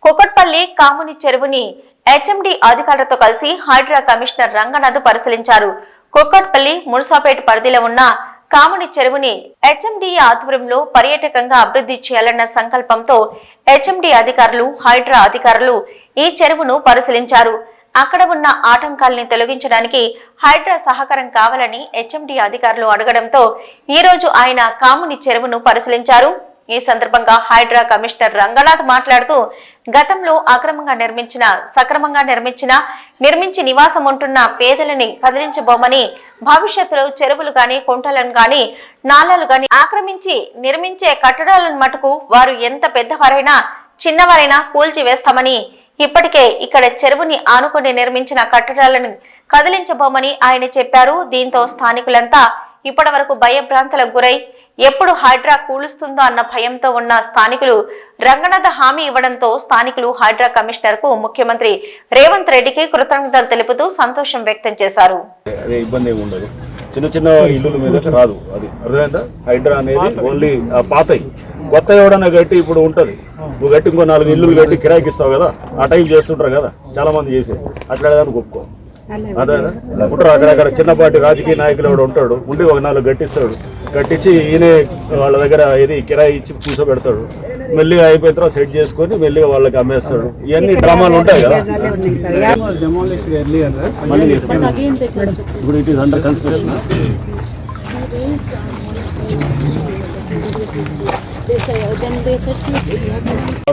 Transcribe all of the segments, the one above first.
కుకట్పల్లి కాముని చెరువుని హెచ్ఎండి అధికారులతో కలిసి హైడ్రా కమిషనర్ రంగనాథ్ పరిశీలించారు. కుకట్పల్లి మున్సాపేట పరిధిలో ఉన్న కాముని చెరువుని హెచ్ఎండి ఆధ్వర్యంలో పర్యాటకంగా అభివృద్ధి చేయాలన్న సంకల్పంతో హెచ్ఎండి అధికారులు, హైడ్రా అధికారులు ఈ చెరువును పరిశీలించారు. అక్కడ ఉన్న ఆటంకాల్ని తొలగించడానికి హైడ్రా సహకారం కావాలని హెచ్ఎండి అధికారులు అడగడంతో ఈ రోజు ఆయన కాముని చెరువును పరిశీలించారు. ఈ సందర్భంగా హైడ్రా కమిషనర్ రంగనాథ్ మాట్లాడుతూ గతంలో అక్రమంగా సక్రమంగా నిర్మించి నివాసం ఉంటున్న పేదలని కదిలించబోమని, భవిష్యత్తులో చెరువులు గాని, కుంటలను గాని, నాలాలు గాని ఆక్రమించి నిర్మించే కట్టడాలను మటుకు వారు ఎంత పెద్దవారైనా చిన్నవారైనా కూల్చివేస్తామని, ఇప్పటికే ఇక్కడ చెరువుని ఆనుకుని నిర్మించిన కట్టడాలను కదిలించబోమని ఆయన చెప్పారు. దీంతో స్థానికులంతా ఇప్పటి వరకు భయభ్రాంతులకు గురై ఎప్పుడు హైడ్రా కూలుస్తుందో అన్న భయంతో ఉన్న స్థానికులు రంగనాథ్ హామీ ఇవ్వడంతో స్థానికులు హైడ్రా కమిషనర్ కు ముఖ్యమంత్రి రేవంత్ రెడ్డికి కృతజ్ఞతలు తెలుపుతూ సంతోషం వ్యక్తం చేశారు. ఇబ్బంది ఏమి ఉండదు, చిన్న చిన్న ఇల్లుల మీద రాదు. అది అర్థమైందా? హైడ్రా అనేది ఓన్లీ పాతయి, కొత్త ఎవడన్నా గట్టి ఇప్పుడు ఉంటది. నువ్వు గట్టి ఇంకో 4 ఇల్లులు గట్టి కిరాయికి ఇస్తావు కదా, ఆ టైం చేస్తుంటారు కదా చాలా మంది చేసేది. అట్లా ఒప్పుకో. అదేనా ఉంటారు అక్కడక్కడ చిన్నపాటి రాజకీయ నాయకులు ఎవడు ఉంటాడు, ఉండి ఒక 4 గట్టిస్తాడు. కట్టించి ఈయనే వాళ్ళ దగ్గర ఏది కిరాయి ఇచ్చి కూర్చోబెడతాడు. మెల్లిగా అయిపోయిన తర్వాత సెట్ చేసుకొని మెల్లిగా వాళ్ళకి అమ్మేస్తాడు. ఇవన్నీ డ్రామాలు ఉంటాయి కదా. ఇప్పుడు ఇట్ ఈస్ అండర్ కన్స్ట్రక్షన్.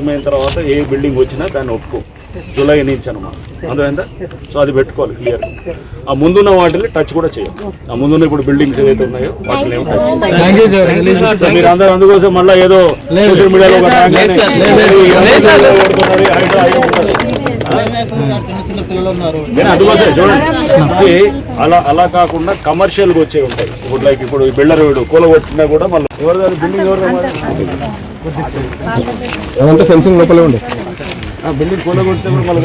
అయిన తర్వాత ఏ బిల్డింగ్ వచ్చినా దాన్ని ఒప్పుకో. జూలై నుంచి అనమాట, అర్థమైందా? సో అది పెట్టుకోవాలి క్లియర్. ఆ ముందున్న వాటిని టచ్ కూడా చేయాలి. ఆ ముందున్న ఇప్పుడు బిల్డింగ్స్ ఏవైతే ఉన్నాయో వాటిని ఏమో టచ్. మీరు అందరూ అందుకోసం మళ్ళీ ఏదో సోషల్ మీడియాలో అందుకోసం చూడండి. అలా కాకుండా కమర్షియల్ గా వచ్చే ఉంటాయి. ఇప్పుడు లైక్ ఇప్పుడు బిల్డర్ కూలగొట్టినా కూడా మళ్ళీ ఎవరు బిల్డింగ్ ఎవరు ఫెన్సింగ్ లోపలే ఉండే బిల్డింగ్ కూలగొడితే కూడా మళ్ళీ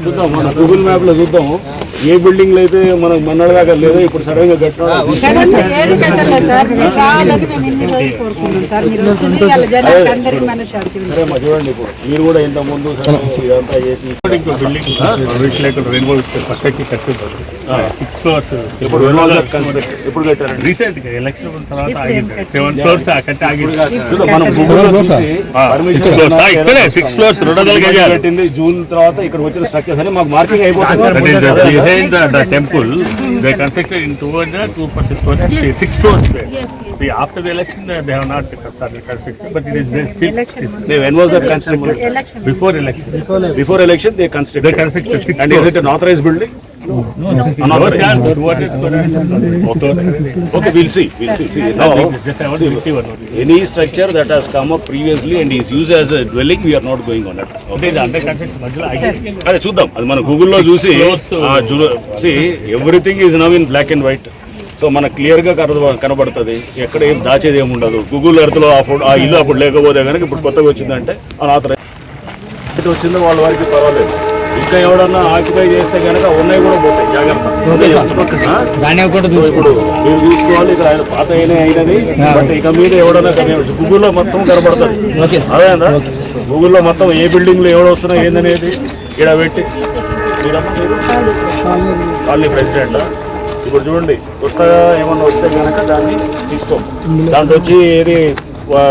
చూద్దాం. మన గూగుల్ మ్యాప్ లో చూద్దాము ఏ బిల్డింగ్ అయితే మనం మన్నడదాకా లేదో ఇప్పుడు సడన్ గా కట్టడం. చూడండి ఇప్పుడు మీరు కూడా ఇంత ముందు ఇదంతా చేసి పక్కకి కట్టుకుంటారు. 6 floors ఎప్పుడు కట్టారు? రీసెంట్ గా ఎలక్షన్ తర్వాత 7 floors కట్టి ఆగింది. మనం ఇక్కడే 6 floors 200 కట్టింది. జూన్ తర్వాత ఇక్కడ వచ్చిన స్ట్రక్చర్స్ అని మాకు మార్కింగ్ అయిపోతుంది. Behind the temple, they constructed in 200-240 stories, 6 floors there. See, after the election, they have not started construction, but it is still. When was that construction? Before election. Before election, they constructed. They constructed 6 And is it an authorized building? No chance. 200 square. Okay, we'll see. See, now, any structure that has come up previously and is used as a dwelling, we are not going on it. Okay, the under construction మధ్యలో ఆగింది. అదే చూద్దాం. అది మన గూగుల్లో చూసి everything is now in black and white. So మనకు క్లియర్గా కనబడుతుంది. ఎక్కడ ఏం దాచేది ఏమి ఉండదు. గూగుల్ ఎర్త్లో ఆ ఇల్లు అప్పుడు లేకపోతే కనుక ఇప్పుడు కొత్తగా వచ్చిందంటే అలా వచ్చిందో వాళ్ళ వారికి పర్వాలేదు. ఇంకా ఎవడన్నా ఆక్యుపై చేస్తే కనుక ఉన్నాయి కూడా పోతాయి. జాగ్రత్త. ఇప్పుడు మీరు చూసుకోవాలి. ఇక్కడ ఆయన పాత అయినది, బట్ ఇక మీద ఎవడన్నా గూగుల్లో మొత్తం కనబడుతుంది. అదేనా గూగుల్లో మొత్తం ఏ బిల్డింగ్లో ఎవడొస్తున్నా ఏందనేది ఇక్కడ పెట్టి మీరు కాలనీ ప్రెసిడెంట్. ఇప్పుడు చూడండి కొత్తగా ఏమన్నా వస్తే కనుక దాన్ని తీసుకో. దాంట్లో వచ్చి ఏది